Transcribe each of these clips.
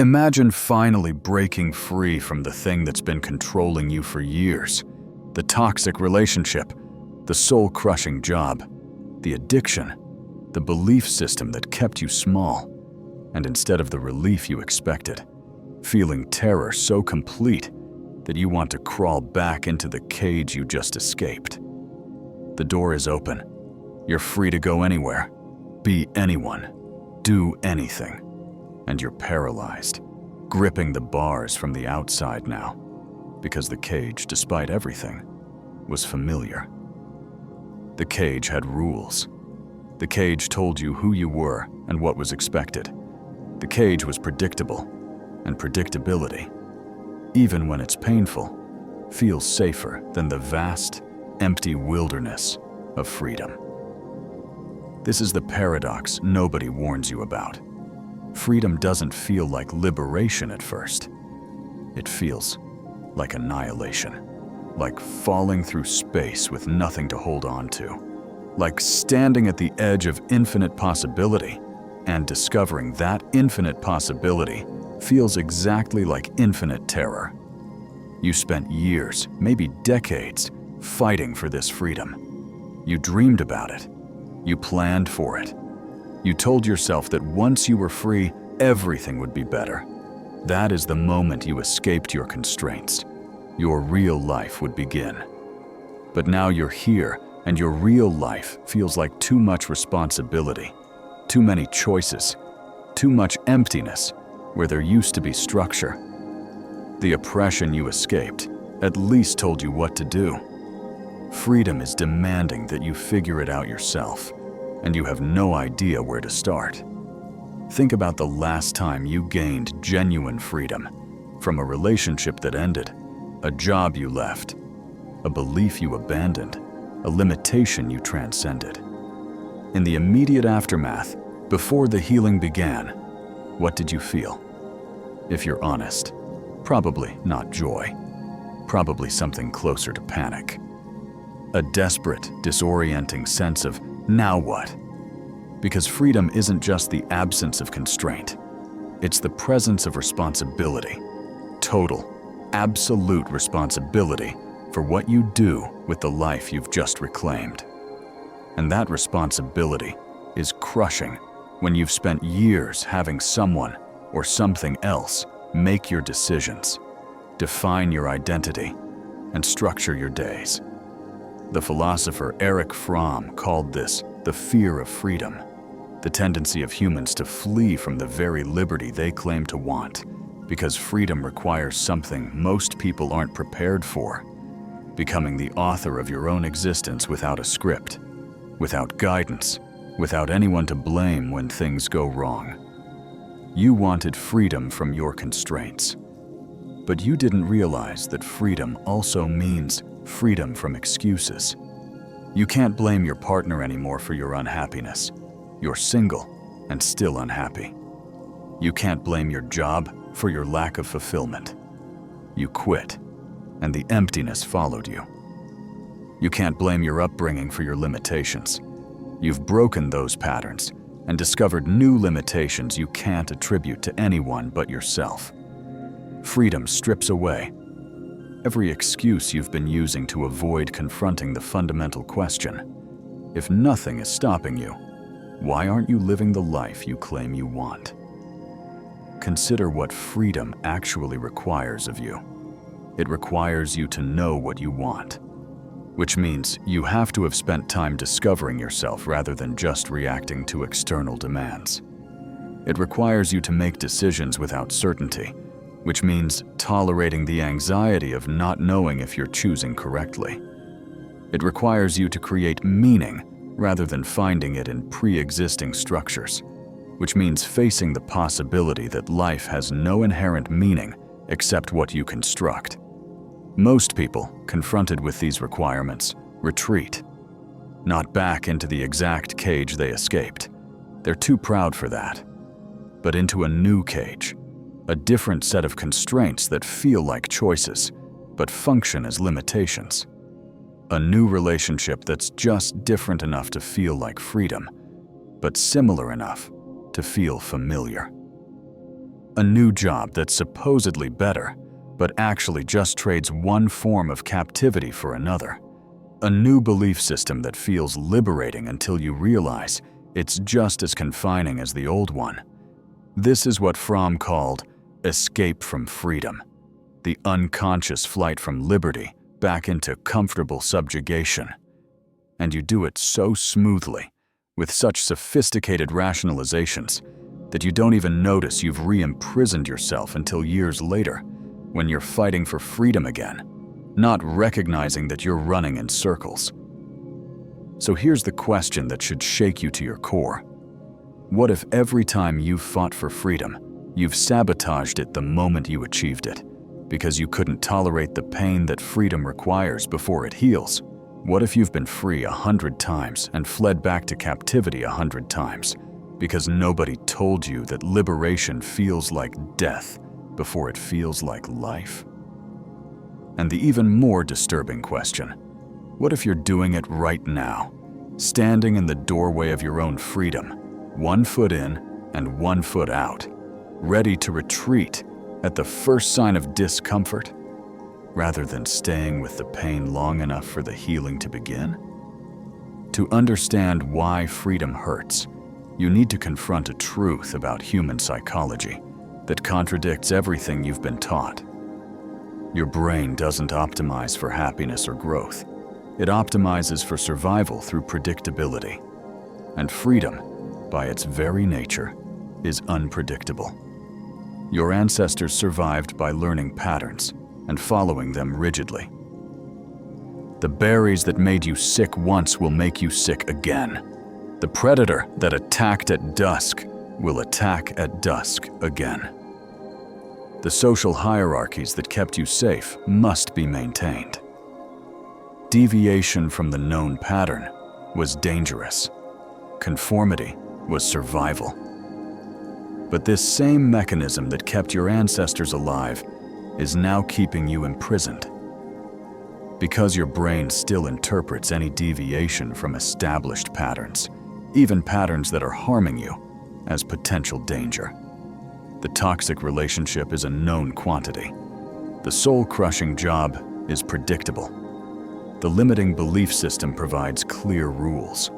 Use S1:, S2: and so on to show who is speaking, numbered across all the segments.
S1: Imagine finally breaking free from the thing that's been controlling you for years. The toxic relationship, the soul-crushing job, the addiction, the belief system that kept you small. And instead of the relief you expected, feeling terror so complete that you want to crawl back into the cage you just escaped. The door is open. You're free to go anywhere, be anyone, do anything. And you're paralyzed, gripping the bars from the outside now, because the cage, despite everything, was familiar. The cage had rules. The cage told you who you were and what was expected. The cage was predictable, and predictability, even when it's painful, feels safer than the vast, empty wilderness of freedom. This is the paradox nobody warns you about. Freedom doesn't feel like liberation at first. It feels like annihilation, like falling through space with nothing to hold on to, like standing at the edge of infinite possibility and discovering that infinite possibility feels exactly like infinite terror. You spent years, maybe decades, fighting for this freedom. You dreamed about it. You planned for it. You told yourself that once you were free, everything would be better. That is the moment you escaped your constraints. Your real life would begin. But now you're here, and your real life feels like too much responsibility, too many choices, too much emptiness where there used to be structure. The oppression you escaped at least told you what to do. Freedom is demanding that you figure it out yourself, and you have no idea where to start. Think about the last time you gained genuine freedom from a relationship that ended, a job you left, a belief you abandoned, a limitation you transcended. In the immediate aftermath, before the healing began, what did you feel? If you're honest, probably not joy, probably something closer to panic. A desperate, disorienting sense of, now what? Because freedom isn't just the absence of constraint. It's the presence of responsibility. Total, absolute responsibility for what you do with the life you've just reclaimed. And that responsibility is crushing when you've spent years having someone or something else make your decisions, define your identity, and structure your days. The philosopher Erich Fromm called this the fear of freedom, the tendency of humans to flee from the very liberty they claim to want, because freedom requires something most people aren't prepared for: becoming the author of your own existence without a script, without guidance, without anyone to blame when things go wrong. You wanted freedom from your constraints, but you didn't realize that freedom also means freedom from excuses. You can't blame your partner anymore for your unhappiness. You're single and still unhappy. You can't blame your job for your lack of fulfillment. You quit, and the emptiness followed you. You can't blame your upbringing for your limitations. You've broken those patterns and discovered new limitations you can't attribute to anyone but yourself. Freedom strips away every excuse you've been using to avoid confronting the fundamental question: if nothing is stopping you, why aren't you living the life you claim you want? Consider what freedom actually requires of you. It requires you to know what you want, which means you have to have spent time discovering yourself rather than just reacting to external demands. It requires you to make decisions without certainty, which means tolerating the anxiety of not knowing if you're choosing correctly. It requires you to create meaning rather than finding it in pre-existing structures, which means facing the possibility that life has no inherent meaning except what you construct. Most people, confronted with these requirements, retreat, not back into the exact cage they escaped. They're too proud for that, but into a new cage, a different set of constraints that feel like choices, but function as limitations. A new relationship that's just different enough to feel like freedom, but similar enough to feel familiar. A new job that's supposedly better, but actually just trades one form of captivity for another. A new belief system that feels liberating until you realize it's just as confining as the old one. This is what Fromm called escape from freedom, the unconscious flight from liberty back into comfortable subjugation. And you do it so smoothly, with such sophisticated rationalizations, that you don't even notice you've re-imprisoned yourself until years later, when you're fighting for freedom again, not recognizing that you're running in circles. So here's the question that should shake you to your core. What if every time you've fought for freedom, you've sabotaged it the moment you achieved it, because you couldn't tolerate the pain that freedom requires before it heals? What if you've been free 100 times and fled back to captivity 100 times, because nobody told you that liberation feels like death before it feels like life? And the even more disturbing question, what if you're doing it right now, standing in the doorway of your own freedom, 1 foot in and 1 foot out, ready to retreat at the first sign of discomfort, rather than staying with the pain long enough for the healing to begin? To understand why freedom hurts, you need to confront a truth about human psychology that contradicts everything you've been taught. Your brain doesn't optimize for happiness or growth. It optimizes for survival through predictability. And freedom, by its very nature, is unpredictable. Your ancestors survived by learning patterns and following them rigidly. The berries that made you sick once will make you sick again. The predator that attacked at dusk will attack at dusk again. The social hierarchies that kept you safe must be maintained. Deviation from the known pattern was dangerous. Conformity was survival. But this same mechanism that kept your ancestors alive is now keeping you imprisoned. Because your brain still interprets any deviation from established patterns, even patterns that are harming you, as potential danger. The toxic relationship is a known quantity. The soul-crushing job is predictable. The limiting belief system provides clear rules.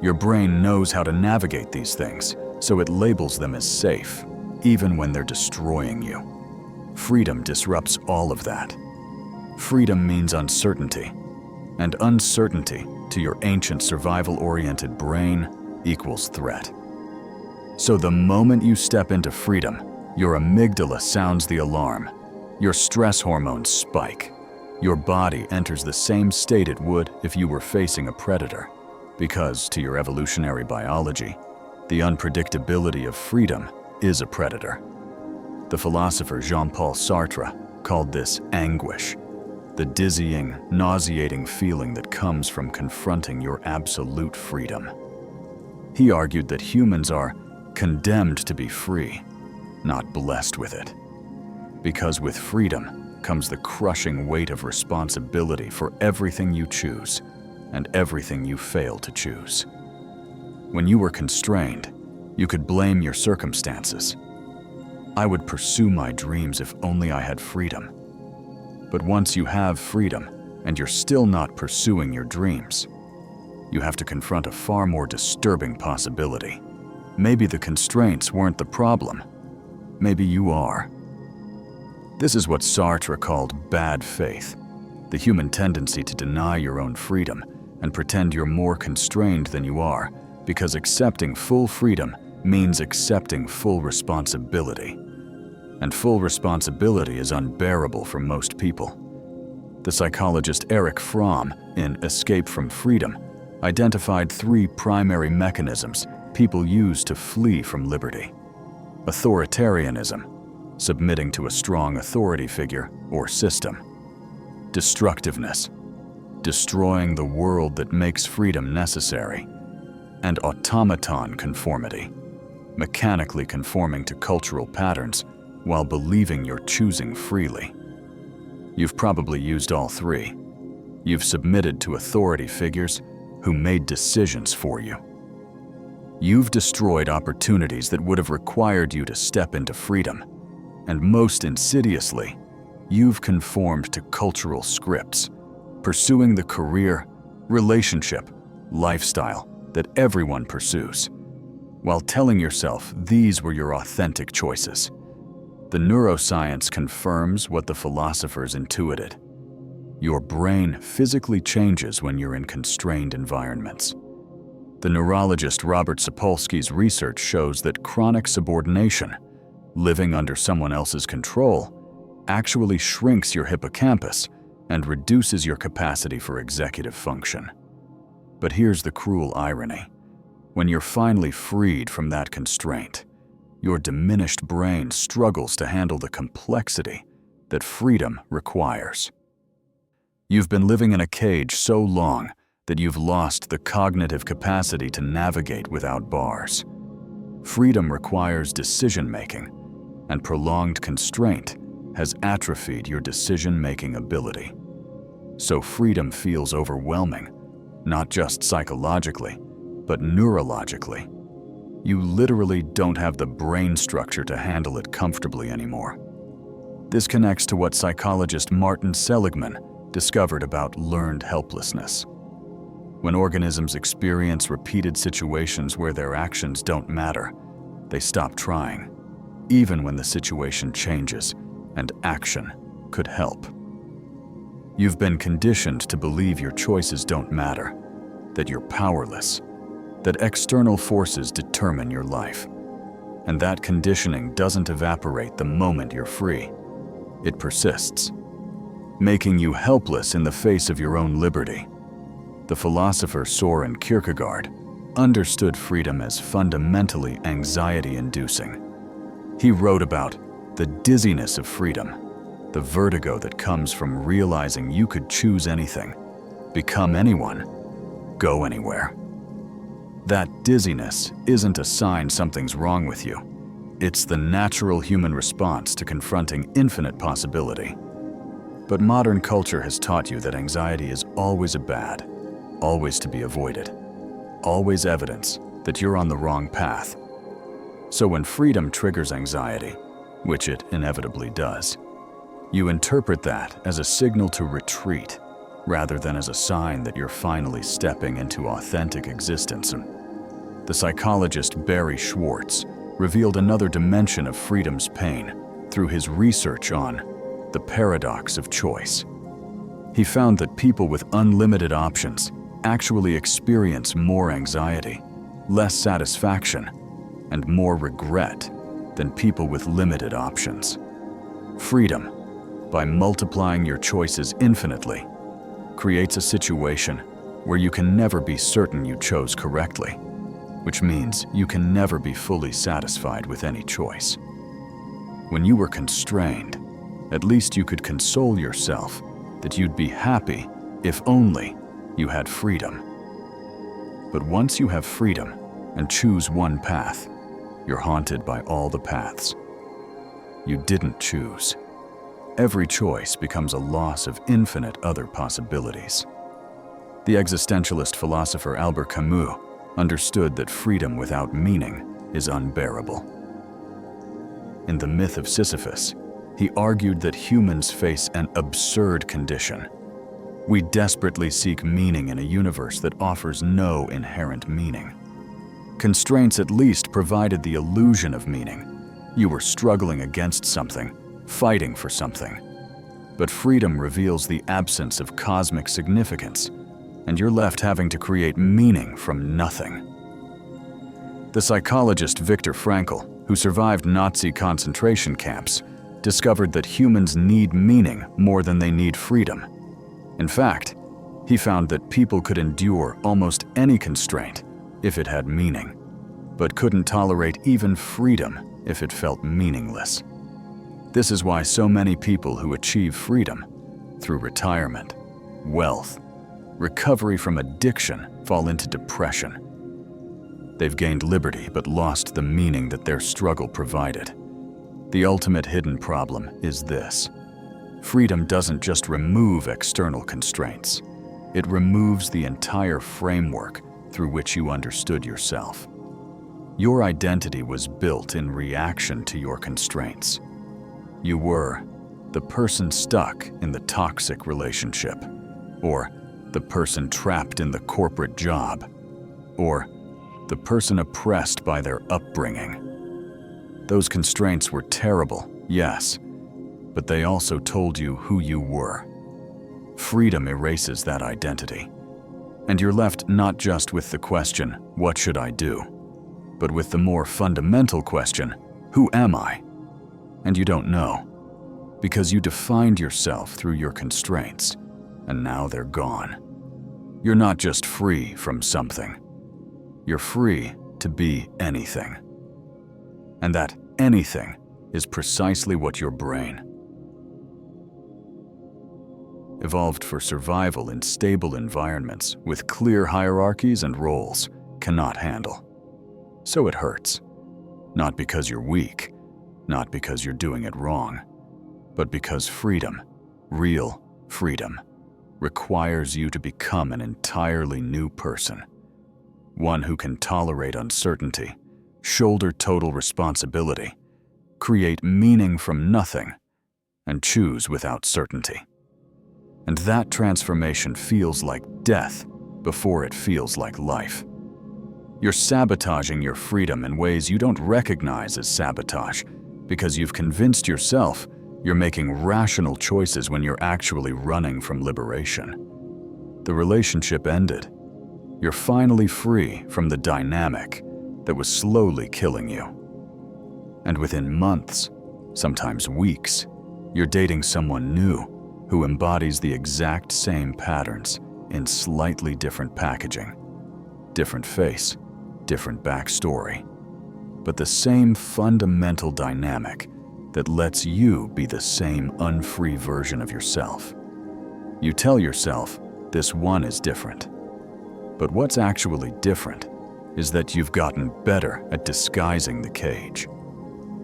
S1: Your brain knows how to navigate these things, so it labels them as safe, even when they're destroying you. Freedom disrupts all of that. Freedom means uncertainty, and uncertainty to your ancient survival-oriented brain equals threat. So the moment you step into freedom, your amygdala sounds the alarm, your stress hormones spike, your body enters the same state it would if you were facing a predator, because to your evolutionary biology, the unpredictability of freedom is a predator. The philosopher Jean-Paul Sartre called this anguish, the dizzying, nauseating feeling that comes from confronting your absolute freedom. He argued that humans are condemned to be free, not blessed with it. Because with freedom comes the crushing weight of responsibility for everything you choose and everything you fail to choose. When you were constrained, you could blame your circumstances. I would pursue my dreams if only I had freedom. But once you have freedom and you're still not pursuing your dreams, you have to confront a far more disturbing possibility. Maybe the constraints weren't the problem. Maybe you are. This is what Sartre called bad faith, the human tendency to deny your own freedom and pretend you're more constrained than you are, because accepting full freedom means accepting full responsibility. And full responsibility is unbearable for most people. The psychologist Erich Fromm, in Escape from Freedom, identified 3 primary mechanisms people use to flee from liberty. Authoritarianism, submitting to a strong authority figure or system. Destructiveness, destroying the world that makes freedom necessary. And automaton conformity, mechanically conforming to cultural patterns while believing you're choosing freely. You've probably used all 3. You've submitted to authority figures who made decisions for you. You've destroyed opportunities that would have required you to step into freedom And most insidiously, you've conformed to cultural scripts, pursuing the career, relationship, lifestyle that everyone pursues, while telling yourself these were your authentic choices. The neuroscience confirms what the philosophers intuited. Your brain physically changes when you're in constrained environments. The neurologist Robert Sapolsky's research shows that chronic subordination, living under someone else's control, actually shrinks your hippocampus and reduces your capacity for executive function. But here's the cruel irony. When you're finally freed from that constraint, your diminished brain struggles to handle the complexity that freedom requires. You've been living in a cage so long that you've lost the cognitive capacity to navigate without bars. Freedom requires decision-making, and prolonged constraint has atrophied your decision-making ability. So freedom feels overwhelming, not just psychologically, but neurologically. You literally don't have the brain structure to handle it comfortably anymore. This connects to what psychologist Martin Seligman discovered about learned helplessness. When organisms experience repeated situations where their actions don't matter, they stop trying, even when the situation changes and action could help. You've been conditioned to believe your choices don't matter, that you're powerless, that external forces determine your life. And that conditioning doesn't evaporate the moment you're free. It persists, making you helpless in the face of your own liberty. The philosopher Søren Kierkegaard understood freedom as fundamentally anxiety-inducing. He wrote about the dizziness of freedom, the vertigo that comes from realizing you could choose anything, become anyone, go anywhere. That dizziness isn't a sign something's wrong with you. It's the natural human response to confronting infinite possibility. But modern culture has taught you that anxiety is always a bad, always to be avoided, always evidence that you're on the wrong path. So when freedom triggers anxiety, which it inevitably does, you interpret that as a signal to retreat, rather than as a sign that you're finally stepping into authentic existence. The psychologist Barry Schwartz revealed another dimension of freedom's pain through his research on the paradox of choice. He found that people with unlimited options actually experience more anxiety, less satisfaction, and more regret than people with limited options. Freedom, by multiplying your choices infinitely, creates a situation where you can never be certain you chose correctly, which means you can never be fully satisfied with any choice. When you were constrained, at least you could console yourself that you'd be happy if only you had freedom. But once you have freedom and choose one path, you're haunted by all the paths you didn't choose. Every choice becomes a loss of infinite other possibilities. The existentialist philosopher Albert Camus understood that freedom without meaning is unbearable. In The Myth of Sisyphus, he argued that humans face an absurd condition. We desperately seek meaning in a universe that offers no inherent meaning. Constraints at least provided the illusion of meaning. You were struggling against something, fighting for something. But freedom reveals the absence of cosmic significance, and you're left having to create meaning from nothing. The psychologist Viktor Frankl, who survived Nazi concentration camps, discovered that humans need meaning more than they need freedom. In fact, he found that people could endure almost any constraint if it had meaning, but couldn't tolerate even freedom if it felt meaningless. This is why so many people who achieve freedom through retirement, wealth, recovery from addiction fall into depression. They've gained liberty but lost the meaning that their struggle provided. The ultimate hidden problem is this: freedom doesn't just remove external constraints, it removes the entire framework through which you understood yourself. Your identity was built in reaction to your constraints. You were the person stuck in the toxic relationship, or the person trapped in the corporate job, or the person oppressed by their upbringing. Those constraints were terrible, yes, but they also told you who you were. Freedom erases that identity, and you're left not just with the question, what should I do, but with the more fundamental question, who am I? And you don't know, because you defined yourself through your constraints, and now they're gone. You're not just free from something. You're free to be anything. And that anything is precisely what your brain, evolved for survival in stable environments with clear hierarchies and roles, cannot handle. So it hurts. Not because you're weak, not because you're doing it wrong, but because freedom, real freedom, requires you to become an entirely new person. One who can tolerate uncertainty, shoulder total responsibility, create meaning from nothing, and choose without certainty. And that transformation feels like death before it feels like life. You're sabotaging your freedom in ways you don't recognize as sabotage because you've convinced yourself you're making rational choices when you're actually running from liberation. The relationship ended. You're finally free from the dynamic that was slowly killing you. And within months, sometimes weeks, you're dating someone new who embodies the exact same patterns in slightly different packaging. Different face, different backstory, but the same fundamental dynamic that lets you be the same unfree version of yourself. You tell yourself this one is different, but what's actually different is that you've gotten better at disguising the cage.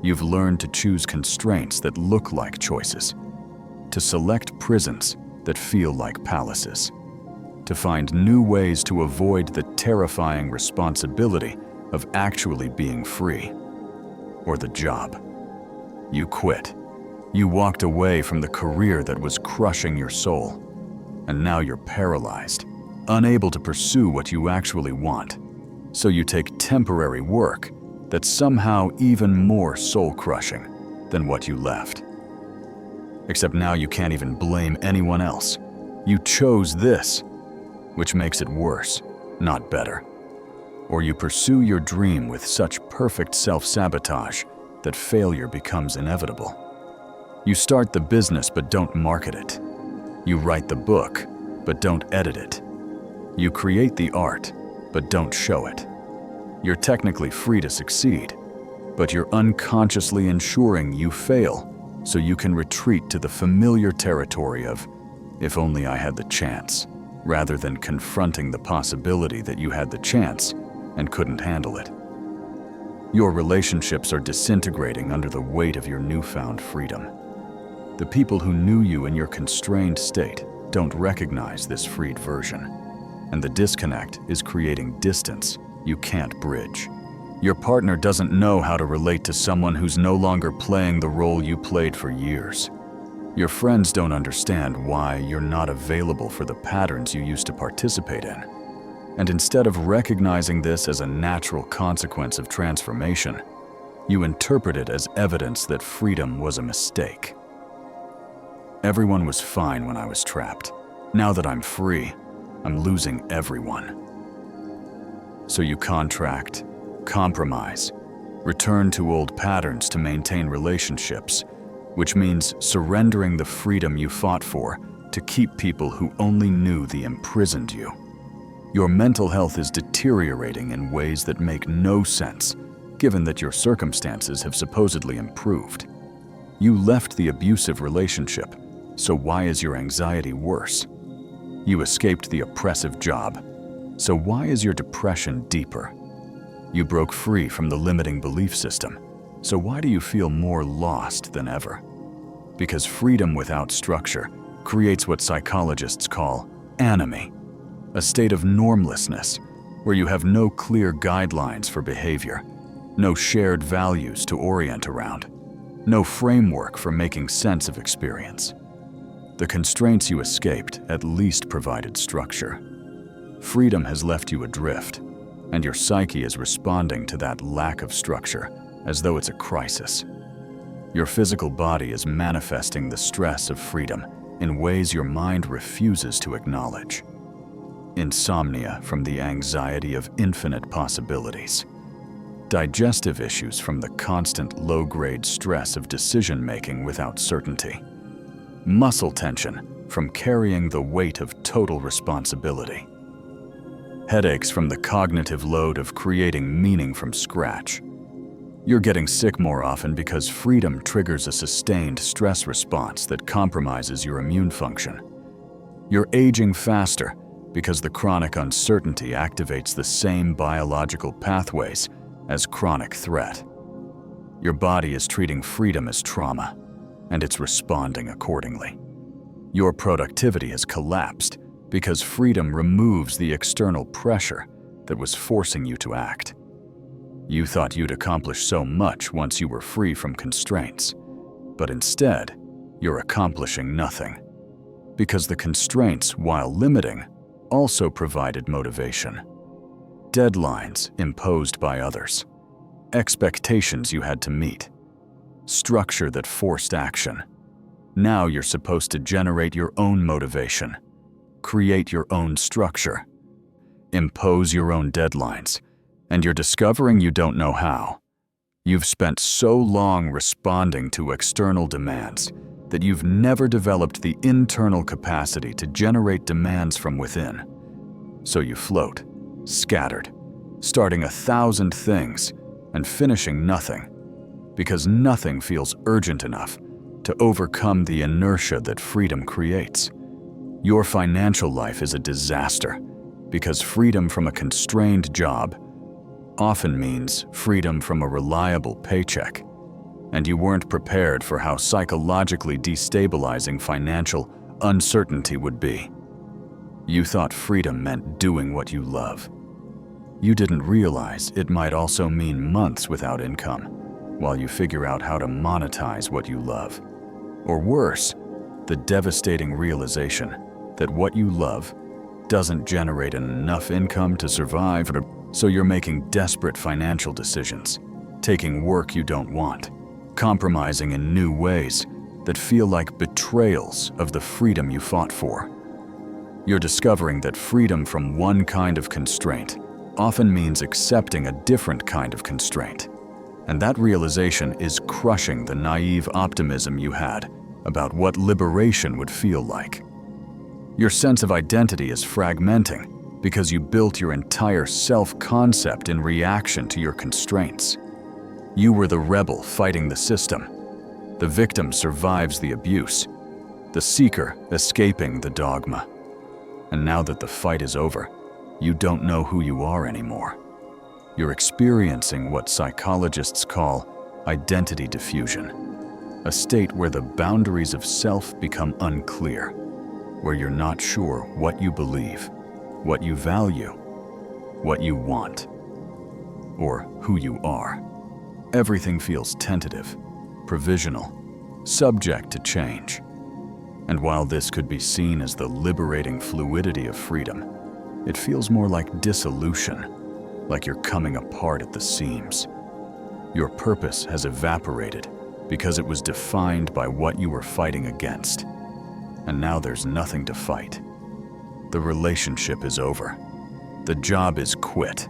S1: You've learned to choose constraints that look like choices, to select prisons that feel like palaces, to find new ways to avoid the terrifying responsibility of actually being free, or the job. You quit. You walked away from the career that was crushing your soul, and now you're paralyzed, unable to pursue what you actually want. So you take temporary work that's somehow even more soul-crushing than what you left. Except now you can't even blame anyone else. You chose this, which makes it worse, not better. Or you pursue your dream with such perfect self-sabotage that failure becomes inevitable. You start the business but don't market it. You write the book but don't edit it. You create the art but don't show it. You're technically free to succeed, but you're unconsciously ensuring you fail so you can retreat to the familiar territory of, if only I had the chance, rather than confronting the possibility that you had the chance and couldn't handle it. Your relationships are disintegrating under the weight of your newfound freedom. The people who knew you in your constrained state don't recognize this freed version, and the disconnect is creating distance you can't bridge. Your partner doesn't know how to relate to someone who's no longer playing the role you played for years. Your friends don't understand why you're not available for the patterns you used to participate in. And instead of recognizing this as a natural consequence of transformation, you interpret it as evidence that freedom was a mistake. Everyone was fine when I was trapped. Now that I'm free, I'm losing everyone. So you contract, compromise, return to old patterns to maintain relationships, which means surrendering the freedom you fought for to keep people who only knew the imprisoned you. Your mental health is deteriorating in ways that make no sense, given that your circumstances have supposedly improved. You left the abusive relationship, so why is your anxiety worse? You escaped the oppressive job, so why is your depression deeper? You broke free from the limiting belief system, so why do you feel more lost than ever? Because freedom without structure creates what psychologists call anomie, a state of normlessness where you have no clear guidelines for behavior, no shared values to orient around. no framework for making sense of experience. The constraints you escaped at least provided structure. Freedom has left you adrift, and your psyche is responding to that lack of structure as though it's a crisis. Your physical body is manifesting the stress of freedom in ways your mind refuses to acknowledge. Insomnia from the anxiety of infinite possibilities. Digestive issues from the constant low-grade stress of decision-making without certainty. Muscle tension from carrying the weight of total responsibility. Headaches from the cognitive load of creating meaning from scratch. You're getting sick more often because freedom triggers a sustained stress response that compromises your immune function. You're aging faster because the chronic uncertainty activates the same biological pathways as chronic threat. Your body is treating freedom as trauma, and it's responding accordingly. Your productivity has collapsed because freedom removes the external pressure that was forcing you to act. You thought you'd accomplish so much once you were free from constraints, but instead, you're accomplishing nothing. Because the constraints, while limiting, also provided motivation. Deadlines imposed by others. Expectations you had to meet. Structure that forced action. Now you're supposed to generate your own motivation. Create your own structure. Impose your own deadlines. And you're discovering you don't know how. You've spent so long responding to external demands that you've never developed the internal capacity to generate demands from within. So you float, scattered, starting 1,000 things and finishing nothing, because nothing feels urgent enough to overcome the inertia that freedom creates. Your financial life is a disaster because freedom from a constrained job often means freedom from a reliable paycheck, and you weren't prepared for how psychologically destabilizing financial uncertainty would be. You thought freedom meant doing what you love. You didn't realize it might also mean months without income while you figure out how to monetize what you love. Or worse, the devastating realization that what you love doesn't generate enough income to survive, so you're making desperate financial decisions, taking work you don't want, compromising in new ways that feel like betrayals of the freedom you fought for. You're discovering that freedom from one kind of constraint often means accepting a different kind of constraint. And that realization is crushing the naive optimism you had about what liberation would feel like. Your sense of identity is fragmenting because you built your entire self-concept in reaction to your constraints. You were the rebel fighting the system. The victim survives the abuse, the seeker escaping the dogma. And now that the fight is over, you don't know who you are anymore. You're experiencing what psychologists call identity diffusion, a state where the boundaries of self become unclear, where you're not sure what you believe, what you value, what you want, or who you are. Everything feels tentative, provisional, subject to change. And while this could be seen as the liberating fluidity of freedom, it feels more like dissolution, like you're coming apart at the seams. Your purpose has evaporated because it was defined by what you were fighting against. And now there's nothing to fight. The relationship is over. The job is quit.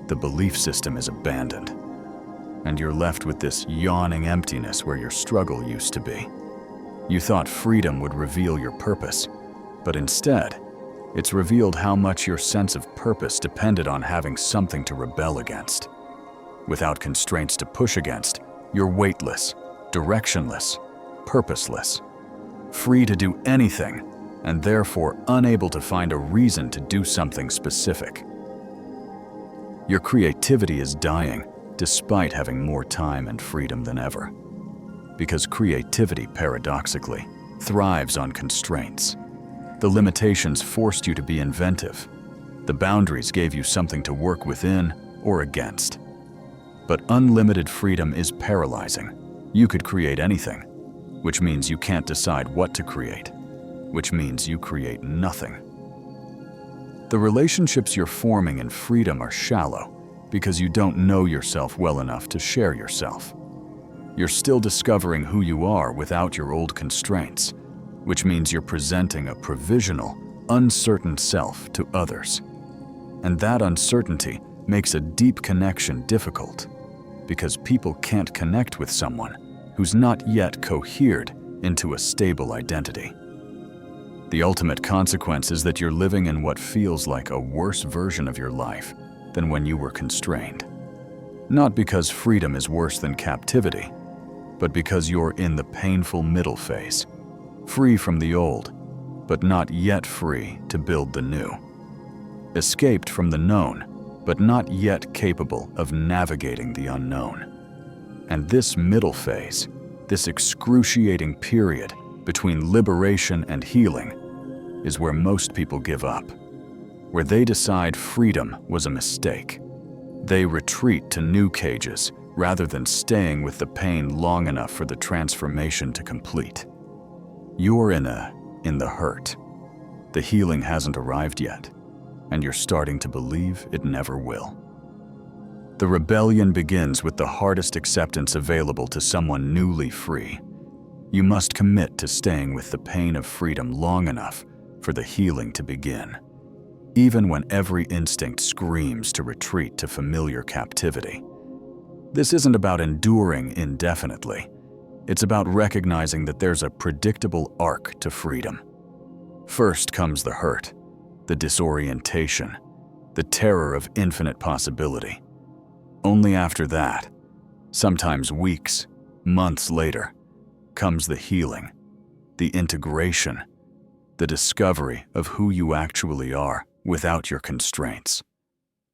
S1: The belief system is abandoned. And you're left with this yawning emptiness where your struggle used to be. You thought freedom would reveal your purpose, but instead, it's revealed how much your sense of purpose depended on having something to rebel against. Without constraints to push against, you're weightless, directionless, purposeless, free to do anything, and therefore unable to find a reason to do something specific. Your creativity is dying despite having more time and freedom than ever. Because creativity, paradoxically, thrives on constraints. The limitations forced you to be inventive. The boundaries gave you something to work within or against. But unlimited freedom is paralyzing. You could create anything, which means you can't decide what to create, which means you create nothing. The relationships you're forming in freedom are shallow because you don't know yourself well enough to share yourself. You're still discovering who you are without your old constraints, which means you're presenting a provisional, uncertain self to others. And that uncertainty makes a deep connection difficult because people can't connect with someone who's not yet cohered into a stable identity. The ultimate consequence is that you're living in what feels like a worse version of your life than when you were constrained. Not because freedom is worse than captivity, but because you're in the painful middle phase, free from the old, but not yet free to build the new. Escaped from the known, but not yet capable of navigating the unknown. And this middle phase, this excruciating period between liberation and healing, is where most people give up, where they decide freedom was a mistake. They retreat to new cages rather than staying with the pain long enough for the transformation to complete. You're in the hurt. The healing hasn't arrived yet, and you're starting to believe it never will. The rebellion begins with the hardest acceptance available to someone newly free. You must commit to staying with the pain of freedom long enough for the healing to begin, even when every instinct screams to retreat to familiar captivity. This isn't about enduring indefinitely. It's about recognizing that there's a predictable arc to freedom. First comes the hurt, the disorientation, the terror of infinite possibility. Only after that, sometimes weeks, months later, comes the healing, the integration, the discovery of who you actually are without your constraints.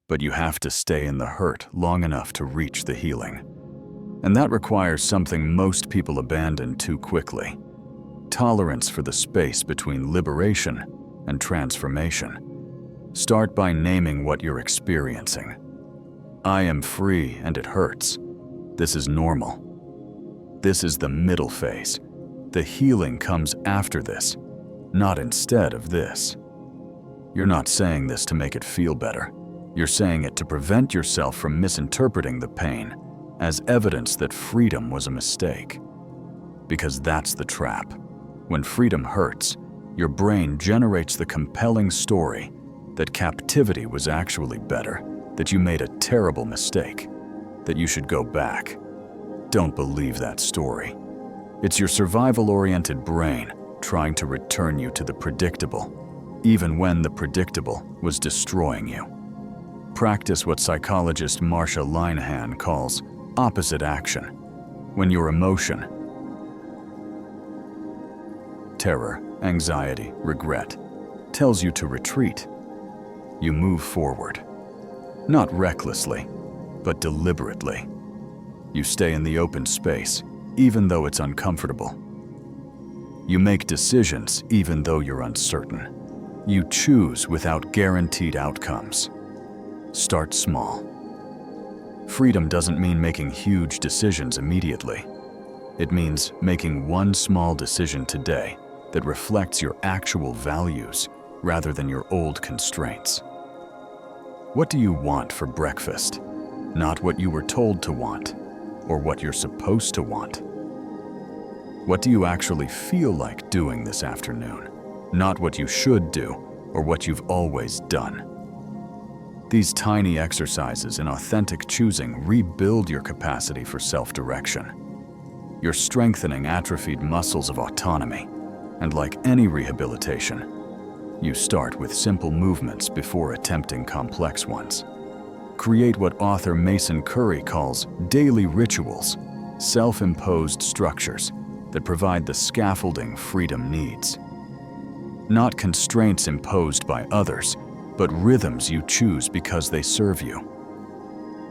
S1: But you have to stay in the hurt long enough to reach the healing. And that requires something most people abandon too quickly: tolerance for the space between liberation and transformation. Start by naming what you're experiencing. I am free and it hurts. This is normal. This is the middle phase. The healing comes after this, not instead of this. You're not saying this to make it feel better. You're saying it to prevent yourself from misinterpreting the pain as evidence that freedom was a mistake. Because that's the trap. When freedom hurts, your brain generates the compelling story that captivity was actually better, that you made a terrible mistake, that you should go back. Don't believe that story. It's your survival-oriented brain trying to return you to the predictable, even when the predictable was destroying you. Practice what psychologist Marsha Linehan calls opposite action. When your emotion, terror, anxiety, regret, tells you to retreat, you move forward. Not recklessly, but deliberately. You stay in the open space, even though it's uncomfortable. You make decisions even though you're uncertain. You choose without guaranteed outcomes. Start small. Freedom doesn't mean making huge decisions immediately. It means making one small decision today that reflects your actual values rather than your old constraints. What do you want for breakfast? Not what you were told to want, or what you're supposed to want. What do you actually feel like doing this afternoon? Not what you should do, or what you've always done. These tiny exercises in authentic choosing rebuild your capacity for self-direction. You're strengthening atrophied muscles of autonomy, and like any rehabilitation, you start with simple movements before attempting complex ones. Create what author Mason Curry calls daily rituals, self-imposed structures that provide the scaffolding freedom needs. Not constraints imposed by others, but rhythms you choose because they serve you.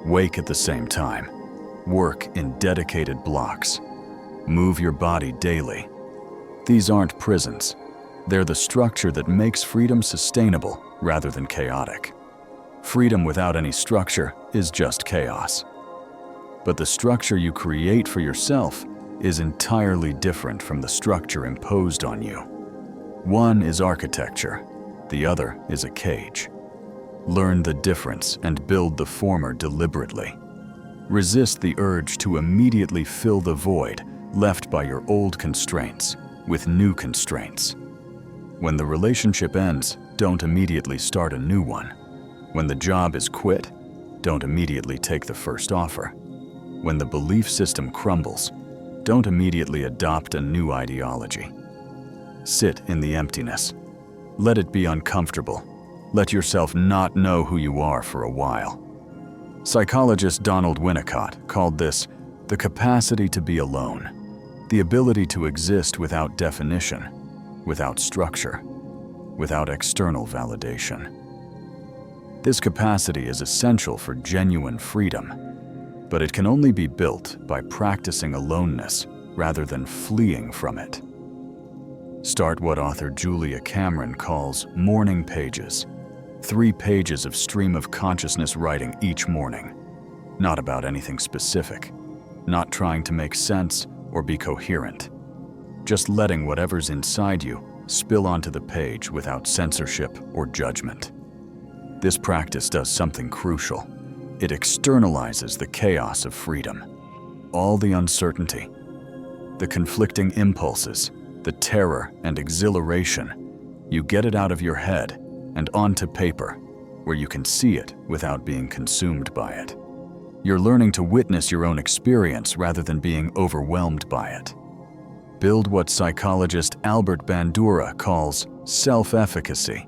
S1: Wake at the same time. Work in dedicated blocks. Move your body daily. These aren't prisons. They're the structure that makes freedom sustainable rather than chaotic. Freedom without any structure is just chaos. But the structure you create for yourself is entirely different from the structure imposed on you. One is architecture, the other is a cage. Learn the difference and build the former deliberately. Resist the urge to immediately fill the void left by your old constraints with new constraints. When the relationship ends, don't immediately start a new one. When the job is quit, don't immediately take the first offer. When the belief system crumbles, don't immediately adopt a new ideology. Sit in the emptiness. Let it be uncomfortable. Let yourself not know who you are for a while. Psychologist Donald Winnicott called this the capacity to be alone, the ability to exist without definition, without structure, without external validation. This capacity is essential for genuine freedom, but it can only be built by practicing aloneness rather than fleeing from it. Start what author Julia Cameron calls morning pages, 3 pages of stream of consciousness writing each morning, not about anything specific, not trying to make sense or be coherent, just letting whatever's inside you spill onto the page without censorship or judgment. This practice does something crucial. It externalizes the chaos of freedom, all the uncertainty, the conflicting impulses, the terror and exhilaration. You get it out of your head and onto paper, where you can see it without being consumed by it. You're learning to witness your own experience rather than being overwhelmed by it. Build what psychologist Albert Bandura calls self-efficacy,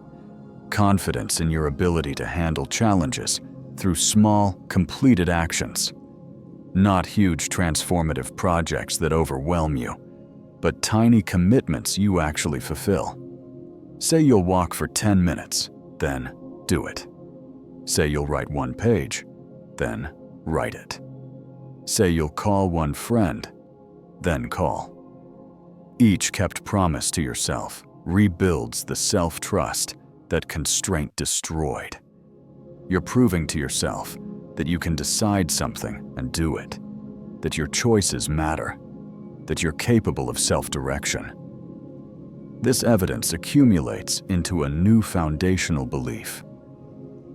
S1: confidence in your ability to handle challenges through small, completed actions. Not huge transformative projects that overwhelm you, but tiny commitments you actually fulfill. Say you'll walk for 10 minutes, then do it. Say you'll write 1 page, then write it. Say you'll call 1 friend, then call. Each kept promise to yourself rebuilds the self-trust that constraint destroyed. You're proving to yourself that you can decide something and do it, that your choices matter, that you're capable of self-direction. This evidence accumulates into a new foundational belief.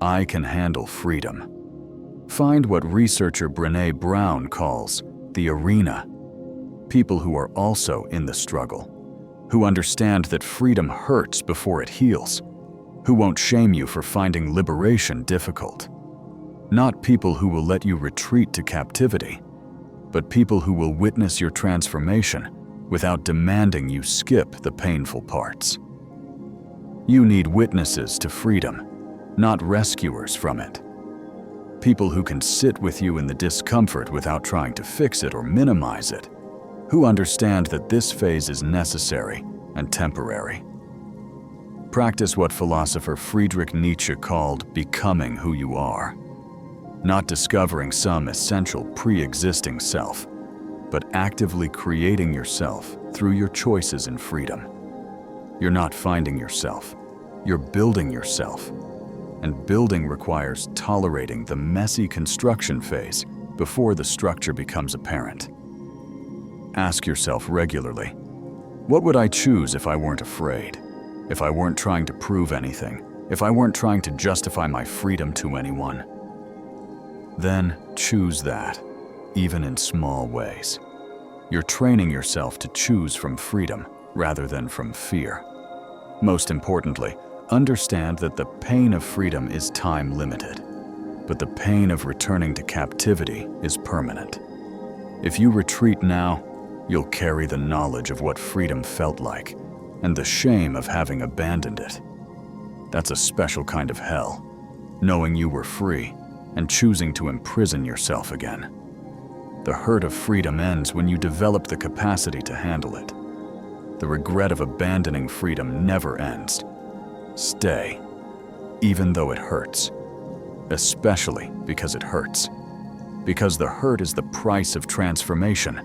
S1: I can handle freedom. Find what researcher Brené Brown calls the arena. People who are also in the struggle, who understand that freedom hurts before it heals, who won't shame you for finding liberation difficult. Not people who will let you retreat to captivity, but people who will witness your transformation without demanding you skip the painful parts. You need witnesses to freedom, not rescuers from it. People who can sit with you in the discomfort without trying to fix it or minimize it, who understand that this phase is necessary and temporary. Practice what philosopher Friedrich Nietzsche called becoming who you are. Not discovering some essential pre-existing self, but actively creating yourself through your choices and freedom. You're not finding yourself, you're building yourself. And building requires tolerating the messy construction phase before the structure becomes apparent. Ask yourself regularly, what would I choose if I weren't afraid? If I weren't trying to prove anything? If I weren't trying to justify my freedom to anyone? Then choose that, even in small ways. You're training yourself to choose from freedom rather than from fear. Most importantly, understand that the pain of freedom is time-limited, but the pain of returning to captivity is permanent. If you retreat now, you'll carry the knowledge of what freedom felt like and the shame of having abandoned it. That's a special kind of hell, knowing you were free and choosing to imprison yourself again. The hurt of freedom ends when you develop the capacity to handle it. The regret of abandoning freedom never ends. Stay, even though it hurts, especially because it hurts. Because the hurt is the price of transformation,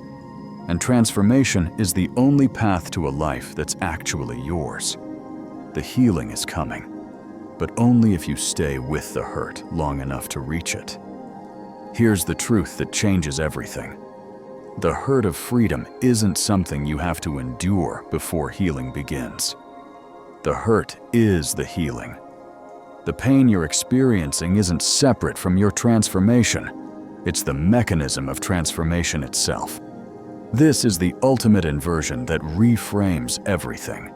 S1: and transformation is the only path to a life that's actually yours. The healing is coming, but only if you stay with the hurt long enough to reach it. Here's the truth that changes everything. The hurt of freedom isn't something you have to endure before healing begins. The hurt is the healing. The pain you're experiencing isn't separate from your transformation. It's the mechanism of transformation itself. This is the ultimate inversion that reframes everything.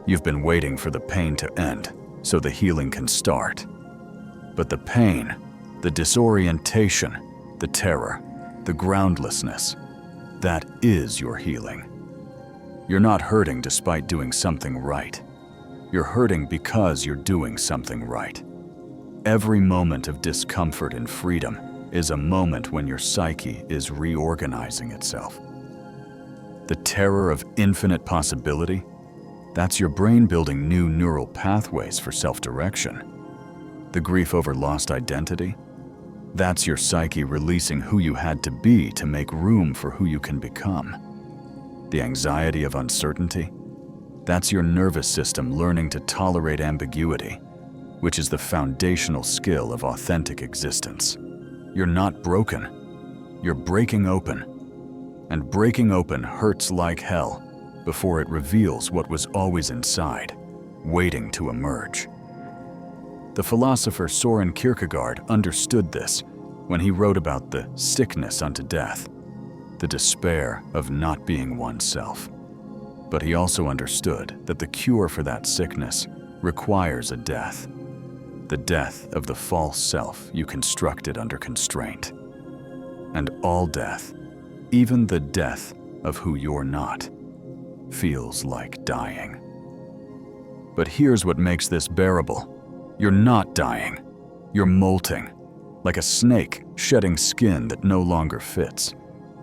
S1: You've been waiting for the pain to end so the healing can start. But the pain, the disorientation, the terror, the groundlessness, that is your healing. You're not hurting despite doing something right. You're hurting because you're doing something right. Every moment of discomfort and freedom is a moment when your psyche is reorganizing itself. The terror of infinite possibility, that's your brain building new neural pathways for self-direction. The grief over lost identity, that's your psyche releasing who you had to be to make room for who you can become. The anxiety of uncertainty, that's your nervous system learning to tolerate ambiguity, which is the foundational skill of authentic existence. You're not broken, you're breaking open. And breaking open hurts like hell before it reveals what was always inside, waiting to emerge. The philosopher Søren Kierkegaard understood this when he wrote about the sickness unto death, the despair of not being oneself. But he also understood that the cure for that sickness requires a death, the death of the false self you constructed under constraint. And all death, even the death of who you're not, feels like dying. But here's what makes this bearable. You're not dying. You're molting, like a snake shedding skin that no longer fits,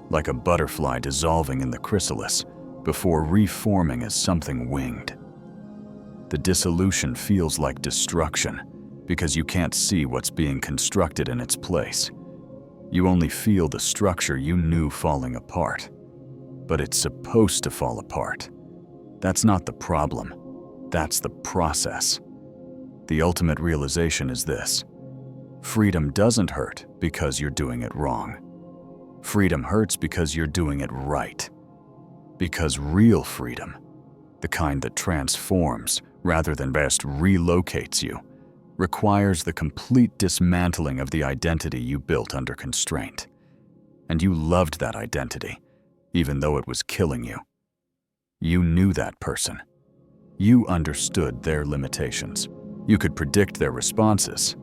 S1: like a butterfly dissolving in the chrysalis before reforming as something winged. The dissolution feels like destruction because you can't see what's being constructed in its place. You only feel the structure you knew falling apart. But it's supposed to fall apart. That's not the problem. That's the process. The ultimate realization is this: freedom doesn't hurt because you're doing it wrong. Freedom hurts because you're doing it right. Because real freedom, the kind that transforms rather than best relocates you, requires the complete dismantling of the identity you built under constraint. And you loved that identity, even though it was killing you. You knew that person. You understood their limitations. You could predict their responses.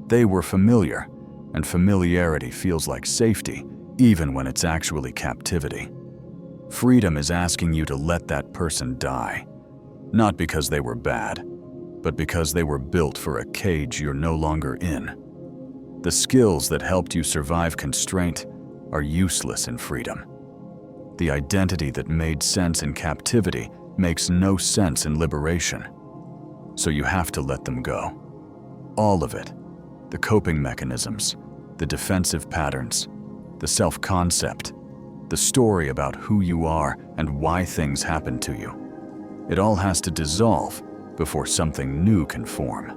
S1: They were familiar, and familiarity feels like safety, even when it's actually captivity. Freedom is asking you to let that person die, not because they were bad, but because they were built for a cage you're no longer in. The skills that helped you survive constraint are useless in freedom. The identity that made sense in captivity makes no sense in liberation. So you have to let them go. All of it. The coping mechanisms, the defensive patterns, the self-concept, the story about who you are and why things happen to you. It all has to dissolve before something new can form.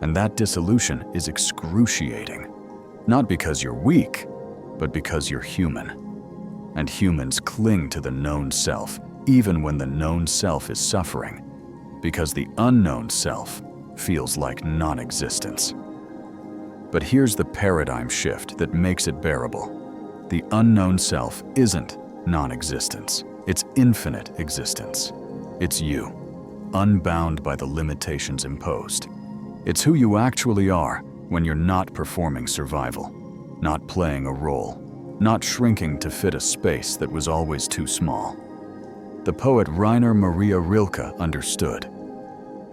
S1: And that dissolution is excruciating, not because you're weak, but because you're human. And humans cling to the known self, even when the known self is suffering, because the unknown self feels like non-existence. But here's the paradigm shift that makes it bearable. The unknown self isn't non-existence, it's infinite existence. It's you, unbound by the limitations imposed. It's who you actually are when you're not performing survival, not playing a role, not shrinking to fit a space that was always too small. The poet Rainer Maria Rilke understood.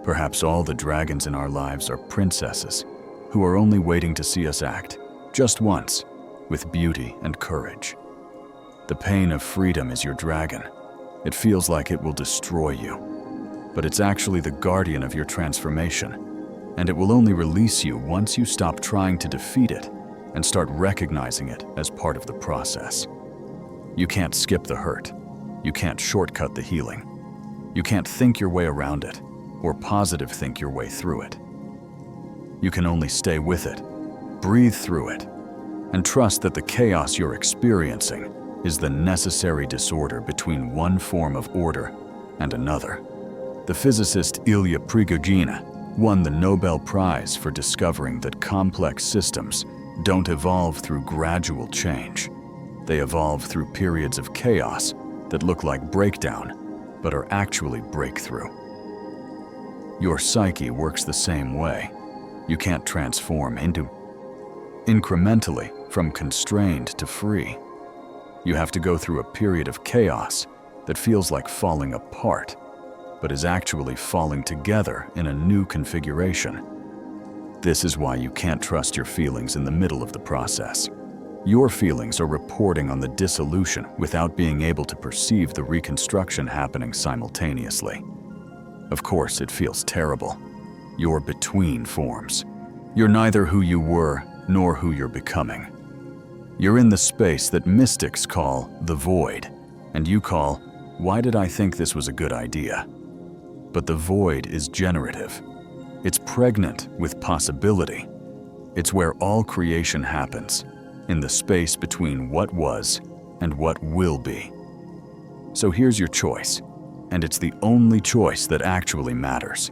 S1: Perhaps all the dragons in our lives are princesses who are only waiting to see us act, just once, with beauty and courage. The pain of freedom is your dragon. It feels like it will destroy you, but it's actually the guardian of your transformation, and it will only release you once you stop trying to defeat it and start recognizing it as part of the process. You can't skip the hurt. You can't shortcut the healing. You can't think your way around it or positive think your way through it. You can only stay with it, breathe through it, and trust that the chaos you're experiencing is the necessary disorder between one form of order and another. The physicist Ilya Prigogine won the Nobel Prize for discovering that complex systems don't evolve through gradual change. They evolve through periods of chaos that look like breakdown, but are actually breakthrough. Your psyche works the same way. You can't transform into incrementally from constrained to free. You have to go through a period of chaos that feels like falling apart, but is actually falling together in a new configuration. This is why you can't trust your feelings in the middle of the process. Your feelings are reporting on the dissolution without being able to perceive the reconstruction happening simultaneously. Of course, it feels terrible. You're between forms. You're neither who you were nor who you're becoming. You're in the space that mystics call the void, and you call, "Why did I think this was a good idea?" But the void is generative. It's pregnant with possibility. It's where all creation happens, in the space between what was and what will be. So here's your choice, and it's the only choice that actually matters.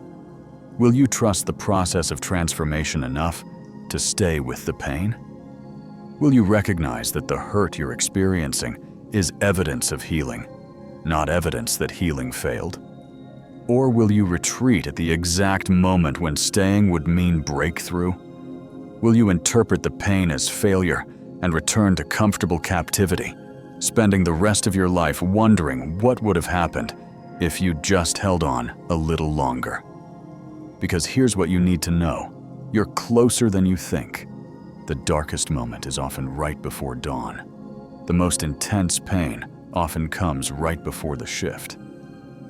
S1: Will you trust the process of transformation enough to stay with the pain? Will you recognize that the hurt you're experiencing is evidence of healing, not evidence that healing failed? Or will you retreat at the exact moment when staying would mean breakthrough? Will you interpret the pain as failure and return to comfortable captivity, spending the rest of your life wondering what would have happened if you just held on a little longer? Because here's what you need to know. You're closer than you think. The darkest moment is often right before dawn. The most intense pain often comes right before the shift.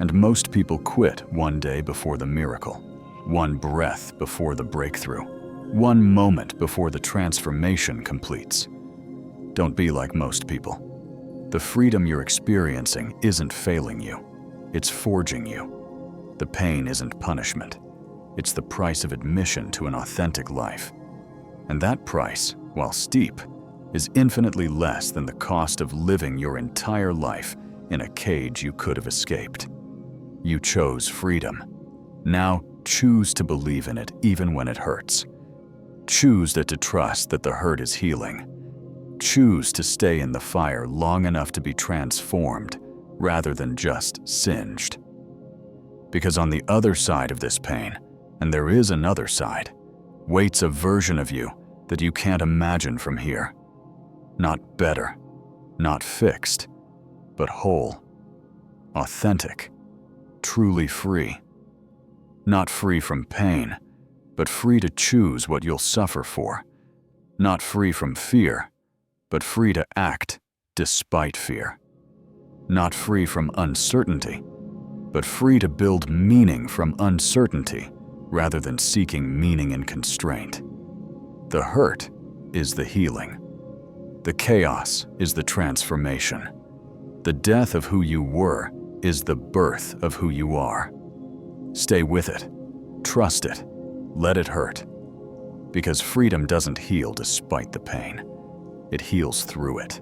S1: And most people quit one day before the miracle, one breath before the breakthrough, one moment before the transformation completes. Don't be like most people. The freedom you're experiencing isn't failing you. It's forging you. The pain isn't punishment. It's the price of admission to an authentic life. And that price, while steep, is infinitely less than the cost of living your entire life in a cage you could have escaped. You chose freedom. Now choose to believe in it even when it hurts. Choose to trust that the hurt is healing. Choose to stay in the fire long enough to be transformed rather than just singed. Because on the other side of this pain, and there is another side, waits a version of you that you can't imagine from here. Not better, not fixed, but whole, authentic, truly free. Not free from pain, but free to choose what you'll suffer for. Not free from fear, but free to act despite fear. Not free from uncertainty, but free to build meaning from uncertainty rather than seeking meaning in constraint. The hurt is the healing. The chaos is the transformation. The death of who you were is the birth of who you are. Stay with it. Trust it. Let it hurt. Because freedom doesn't heal despite the pain. It heals through it.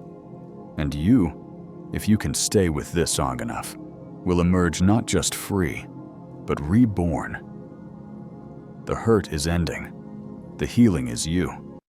S1: And you, if you can stay with this long enough, will emerge not just free, but reborn. The hurt is ending. The healing is you.